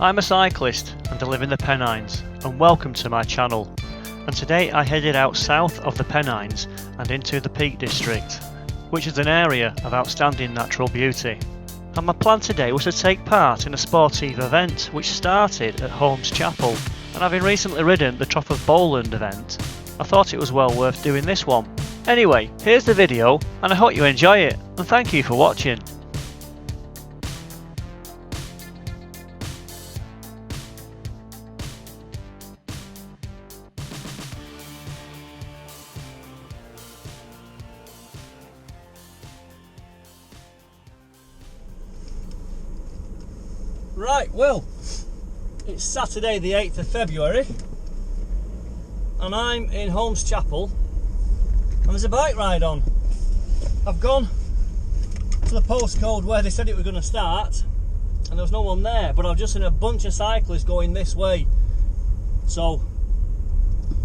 I'm a cyclist and I live in the Pennines, and welcome to my channel. And today I headed out south of the Pennines and into the Peak District, which is an area of outstanding natural beauty. And my plan today was to take part in a sportive event which started at Holmes Chapel, and having recently ridden the Top of Bowland event, I thought it was well worth doing this one. Anyway, here's the video and I hope you enjoy it, and thank you for watching. Right, well, it's Saturday the 8th of February and I'm in Holmes Chapel and there's a bike ride on. I've gone to the postcode where they said it was going to start and there was no one there, but I've just seen a bunch of cyclists going this way. So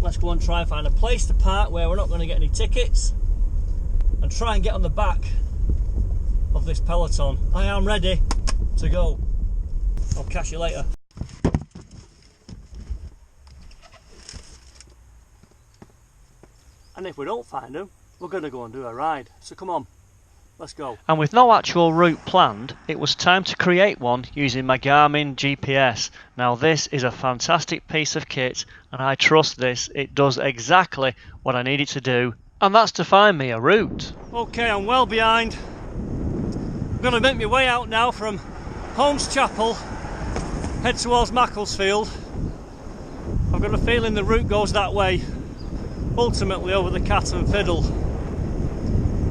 let's go and try and find a place to park where we're not going to get any tickets and try and get on the back of this peloton. I am ready to go. I'll catch you later. And if we don't find them, we're going to go and do a ride. So come on, let's go. And with no actual route planned, it was time to create one using my Garmin GPS. Now this is a fantastic piece of kit and I trust this. It does exactly what I need it to do, and that's to find me a route. Okay, I'm well behind. I'm going to make my way out now from Holmes Chapel, head towards Macclesfield. I've got a feeling the route goes that way, ultimately over the Cat and Fiddle.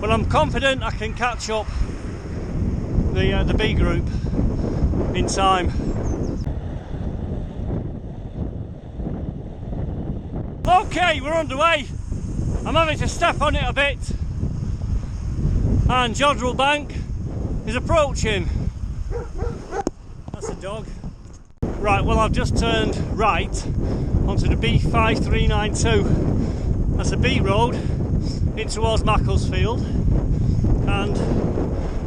But I'm confident I can catch up the B group in time. Okay, we're underway. I'm having to step on it a bit, and Jodrell Bank is approaching. That's a dog. Right, well, I've just turned right onto the B5392. That's a B road in towards Macclesfield, and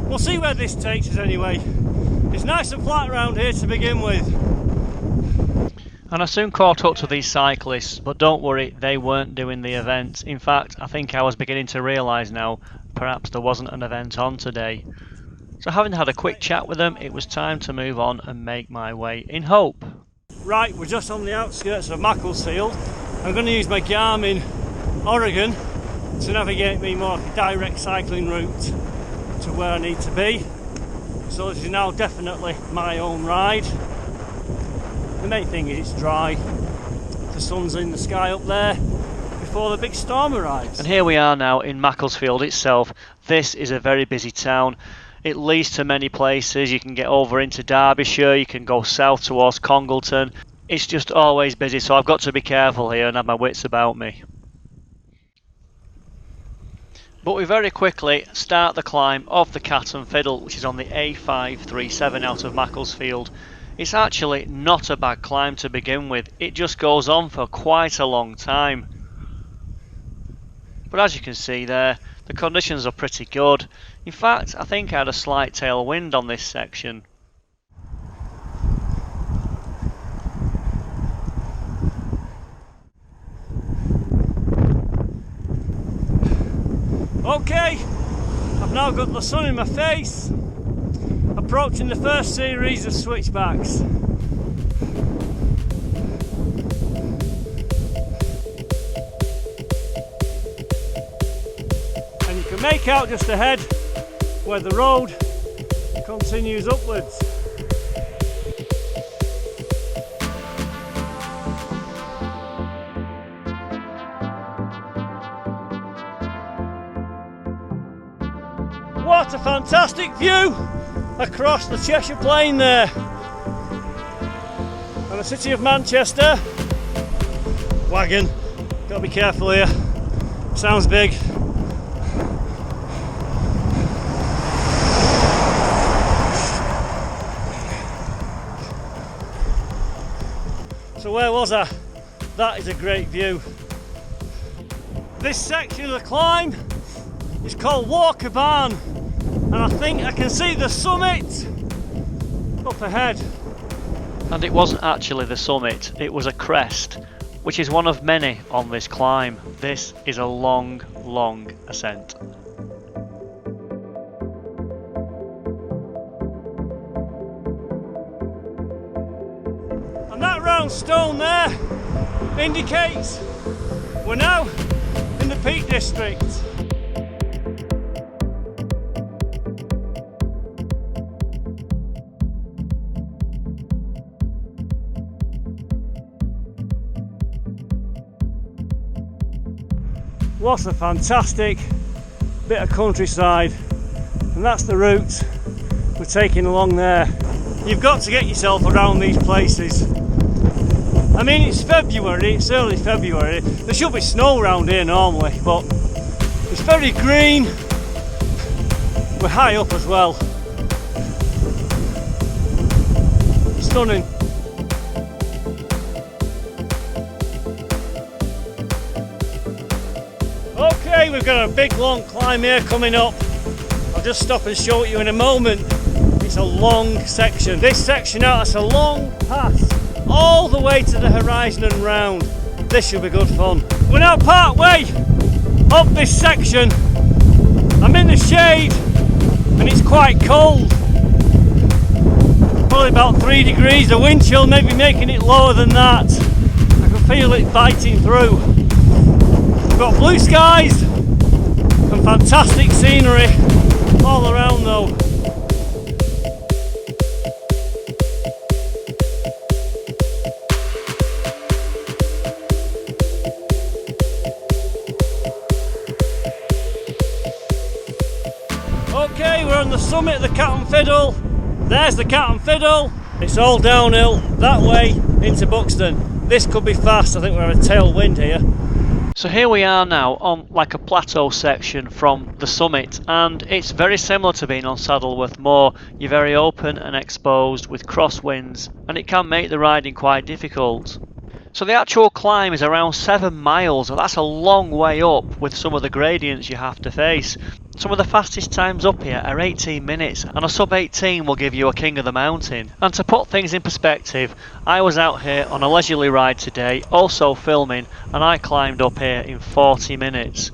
we'll see where this takes us anyway. It's nice and flat around here to begin with. And I soon caught up to these cyclists, but don't worry, they weren't doing the event. In fact, I think I was beginning to realise now perhaps there wasn't an event on today. So having had a quick chat with them, it was time to move on and make my way in hope. Right, we're just on the outskirts of Macclesfield. I'm going to use my Garmin Oregon to navigate me more direct cycling route to where I need to be. So this is now definitely my own ride. The main thing is it's dry. The sun's in the sky up there before the big storm arrives. And here we are now in Macclesfield itself. This is a very busy town. It leads to many places. You can get over into Derbyshire, you can go south towards Congleton. It's just always busy, so I've got to be careful here and have my wits about me. But we very quickly start the climb of the Cat and Fiddle, which is on the A537 out of Macclesfield. It's actually not a bad climb to begin with. It just goes on for quite a long time. But as you can see there, the conditions are pretty good. In fact, I think I had a slight tailwind on this section. Okay, I've now got the sun in my face, approaching the first series of switchbacks. And you can make out just ahead where the road continues upwards. What a fantastic view across the Cheshire plain there. And the city of Manchester. Wagon, gotta be careful here, sounds big. So where was I? That is a great view. This section of the climb is called Walker Barn, and I think I can see the summit up ahead. And it wasn't actually the summit, it was a crest, which is one of many on this climb. This is a long, long ascent. And that round stone there indicates we're now in the Peak District. What a fantastic bit of countryside, and that's the route we're taking along there. You've got to get yourself around these places. I mean, it's February, it's early February, there should be snow around here normally, but it's very green. We're high up as well. Stunning. Okay, we've got a big long climb here coming up. I'll just stop and show it you in a moment. It's a long section. This section out, that's a long pass all the way to the horizon and round. This should be good fun. We're now part way up this section. I'm in the shade and it's quite cold. Probably about 3 degrees. The wind chill may be making it lower than that. I can feel it biting through. We've got blue skies and fantastic scenery all around though. Okay, we're on the summit of the Cat and Fiddle. There's the Cat and Fiddle. It's all downhill that way into Buxton. This could be fast. I think we're having a tailwind here. So here we are now on like a plateau section from the summit, and it's very similar to being on Saddleworth Moor. You're very open and exposed with crosswinds, and it can make the riding quite difficult. So the actual climb is around 7 miles, and that's a long way up with some of the gradients you have to face. Some of the fastest times up here are 18 minutes, and a sub 18 will give you a king of the mountain. And to put things in perspective, I was out here on a leisurely ride today, also filming, and I climbed up here in 40 minutes.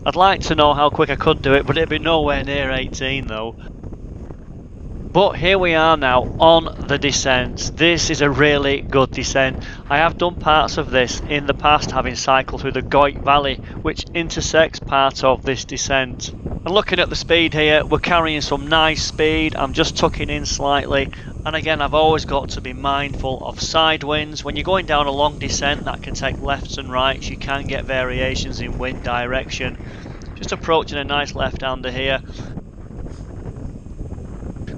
I'd like to know how quick I could do it, but it'd be nowhere near 18 though. But here we are now on the descent. This is a really good descent. I have done parts of this in the past, having cycled through the Goyt Valley, which intersects part of this descent. And looking at the speed here, we're carrying some nice speed. I'm just tucking in slightly. And again, I've always got to be mindful of side winds. When you're going down a long descent that can take lefts and rights, you can get variations in wind direction. Just approaching a nice left-hander here.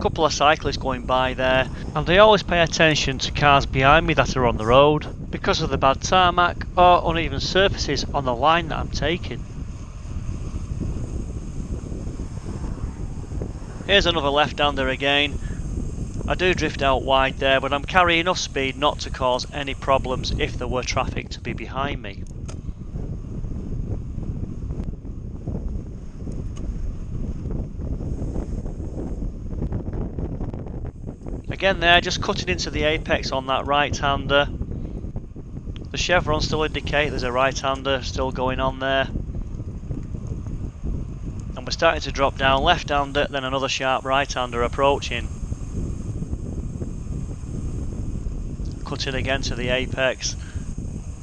Couple of cyclists going by there, and they always pay attention to cars behind me that are on the road because of the bad tarmac or uneven surfaces on the line that I'm taking. Here's another left-hander again. I do drift out wide there, but I'm carrying enough speed not to cause any problems if there were traffic to be behind me. Again there, just cutting into the apex on that right-hander. The chevrons still indicate there's a right-hander still going on there. And we're starting to drop down, left-hander, then another sharp right-hander approaching. Cutting again to the apex.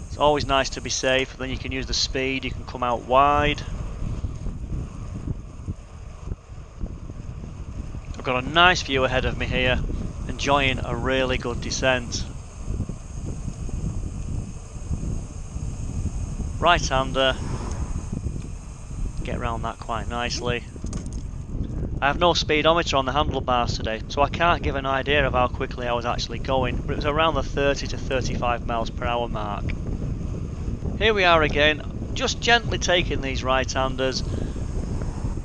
It's always nice to be safe, then you can use the speed, you can come out wide. I've got a nice view ahead of me here. Enjoying a really good descent. Right-hander. Get around that quite nicely. I have no speedometer on the handlebars today, so I can't give an idea of how quickly I was actually going, but it was around the 30 to 35 miles per hour mark. Here we are again, just gently taking these right-handers.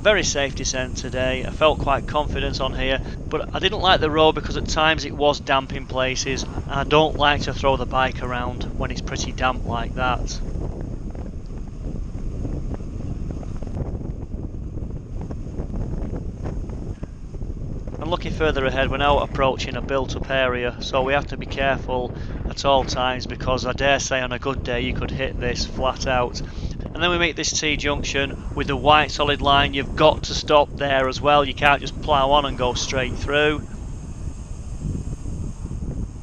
Very safe descent today. I felt quite confident on here, but I didn't like the road because at times it was damp in places, and I don't like to throw the bike around when it's pretty damp like that. And looking further ahead, we're now approaching a built-up area, so we have to be careful at all times, because I dare say on a good day you could hit this flat out. And then we meet this T-junction with the white solid line. You've got to stop there as well, you can't just plough on and go straight through.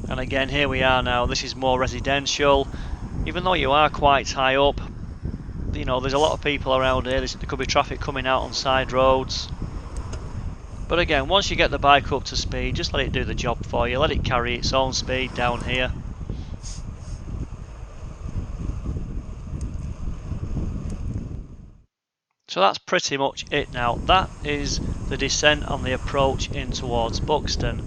And again, here we are now, this is more residential. Even though you are quite high up, you know, there's a lot of people around here, there could be traffic coming out on side roads. But again, once you get the bike up to speed, just let it do the job for you, let it carry its own speed down here. So that's pretty much it now. That is the descent on the approach in towards Buxton.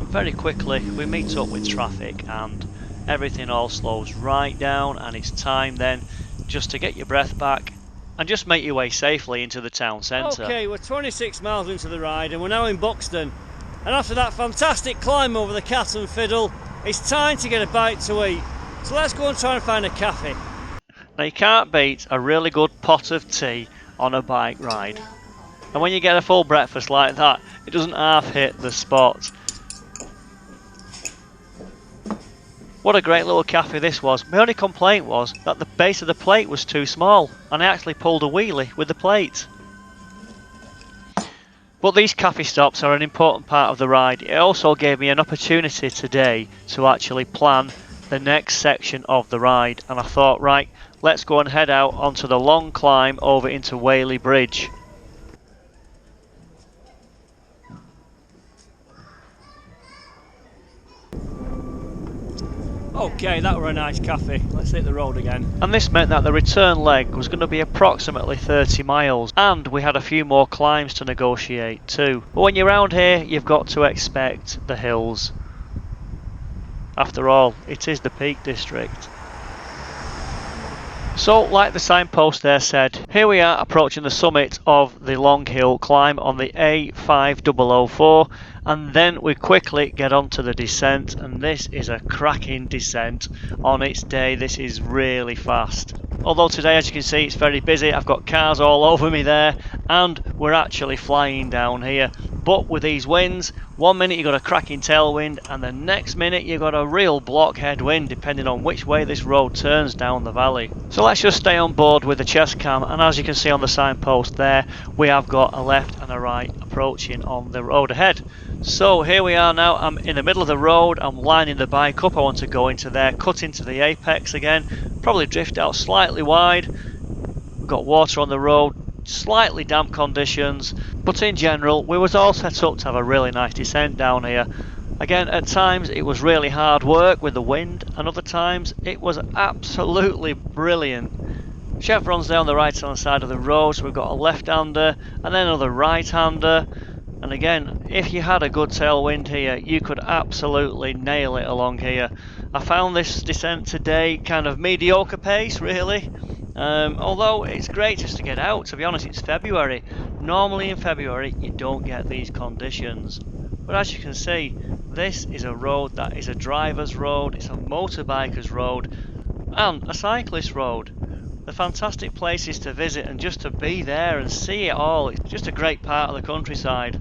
And very quickly we meet up with traffic and everything all slows right down, and it's time then just to get your breath back and just make your way safely into the town centre. Okay, we're 26 miles into the ride and we're now in Buxton. And after that fantastic climb over the Cat and Fiddle, it's time to get a bite to eat. So let's go and try and find a cafe. Now you can't beat a really good pot of tea on a bike ride. And when you get a full breakfast like that, it doesn't half hit the spot. What a great little cafe this was. My only complaint was that the base of the plate was too small, and I actually pulled a wheelie with the plate. But these cafe stops are an important part of the ride. It also gave me an opportunity today to actually plan the next section of the ride, and I thought, right, let's go and head out onto the long climb over into Whaley Bridge. Okay, that were a nice cafe. Let's hit the road again. And this meant that the return leg was going to be approximately 30 miles, and we had a few more climbs to negotiate too. But when you're around here, you've got to expect the hills. After all, it is the Peak District. So, like the signpost there said, here we are approaching the summit of the long hill climb on the A5004, and then we quickly get onto the descent, and this is a cracking descent on its day. This is really fast. Although today, as you can see, it's very busy. I've got cars all over me there, and we're actually flying down here. But with these winds, 1 minute you've got a cracking tailwind, and the next minute you've got a real blockhead wind, depending on which way this road turns down the valley. So let's just stay on board with the chest cam, and as you can see on the signpost there, we have got a left and a right approaching on the road ahead. So here we are now, I'm in the middle of the road, I'm lining the bike up, I want to go into there, cut into the apex again, probably drift out slightly wide. We've got water on the road, slightly damp conditions, but in general we was all set up to have a really nice descent down here. Again, at times it was really hard work with the wind, and other times it was absolutely brilliant. Chevrons there on the right hand side of the road, so we've got a left-hander and then another right-hander. And again, if you had a good tailwind here, you could absolutely nail it along here. I found this descent today kind of mediocre pace, really. Although it's great just to get out. To be honest, it's February. Normally in February, you don't get these conditions. But as you can see, this is a road that is a driver's road, it's a motorbiker's road, and a cyclist road. They're fantastic places to visit, and just to be there and see it all, it's just a great part of the countryside.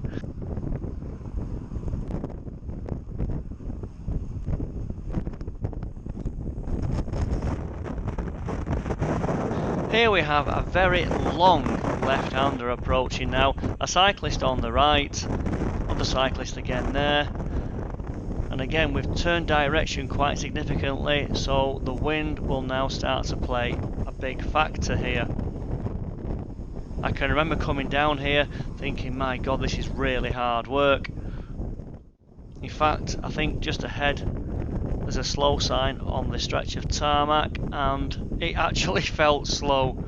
Here we have a very long left-hander approaching now, a cyclist on the right, other cyclist again there, and again we've turned direction quite significantly, so the wind will now start to play a big factor here. I can remember coming down here thinking, my god, this is really hard work. In fact, I think just ahead there's a slow sign on the stretch of tarmac, and it actually felt slow.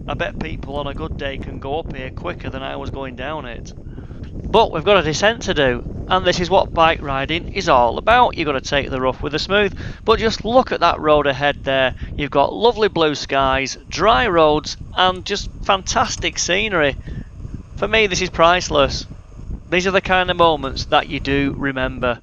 I bet people on a good day can go up here quicker than I was going down it. But we've got a descent to do, and this is what bike riding is all about. You've got to take the rough with the smooth. But just look at that road ahead there. You've got lovely blue skies, dry roads, and just fantastic scenery. For me, this is priceless. These are the kind of moments that you do remember.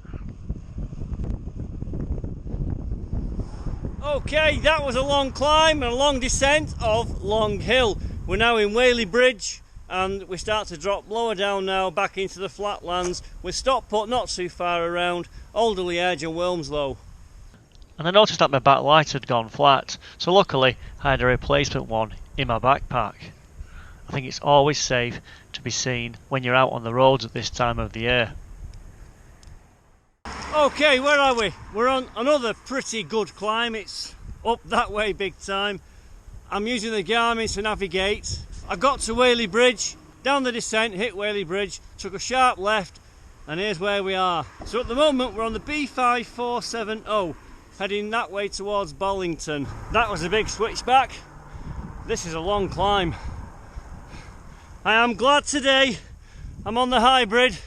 Okay, that was a long climb and a long descent of Long Hill. We're now in Whaley Bridge, and we start to drop lower down now back into the flatlands with Stockport not too far around, Alderley Edge and Wilmslow. And I noticed that my back light had gone flat, so luckily I had a replacement one in my backpack. I think it's always safe to be seen when you're out on the roads at this time of the year. Okay, where are we? We're on another pretty good climb. It's up that way big time. I'm using the Garmin to navigate. I got to Whaley Bridge, down the descent, hit Whaley Bridge, took a sharp left, and here's where we are. So at the moment we're on the B5470, heading that way towards Bollington. That was a big switchback. This is a long climb. I am glad today I'm on the hybrid.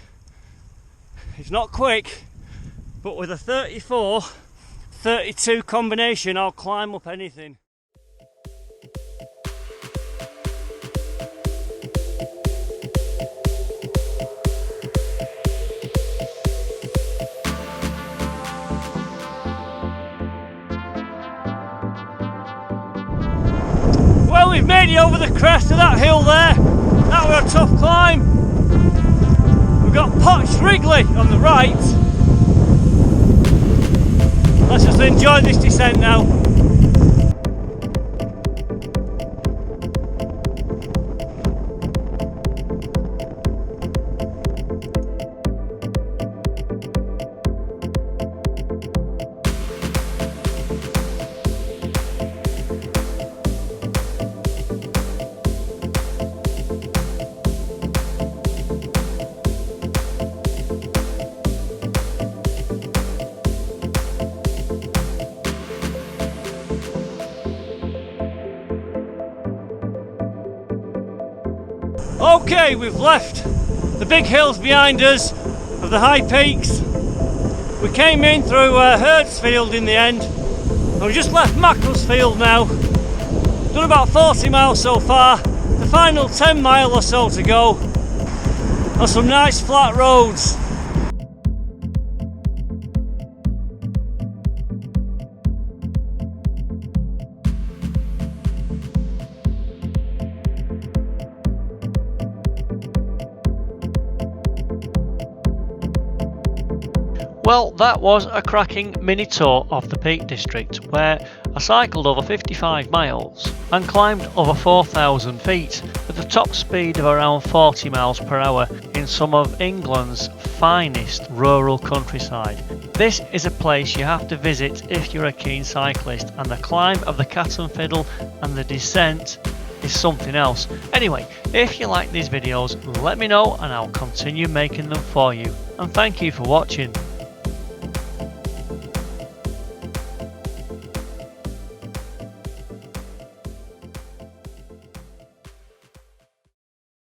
It's not quick, but with a 34-32 combination, I'll climb up anything. Well, we've made it over the crest of that hill there. That was a tough climb. We've got Potch Wrigley on the right. Let's just enjoy this descent now. Okay, we've left the big hills behind us of the high peaks. We came in through Herdsfield in the end, and we just left Macclesfield now. Done about 40 miles so far, the final 10 mile or so to go on some nice flat roads. Well, that was a cracking mini tour of the Peak District, where I cycled over 55 miles and climbed over 4,000 feet with a top speed of around 40 miles per hour in some of England's finest rural countryside. This is a place you have to visit if you're a keen cyclist, and the climb of the Cat and Fiddle and the descent is something else. Anyway, if you like these videos, let me know and I'll continue making them for you. And thank you for watching.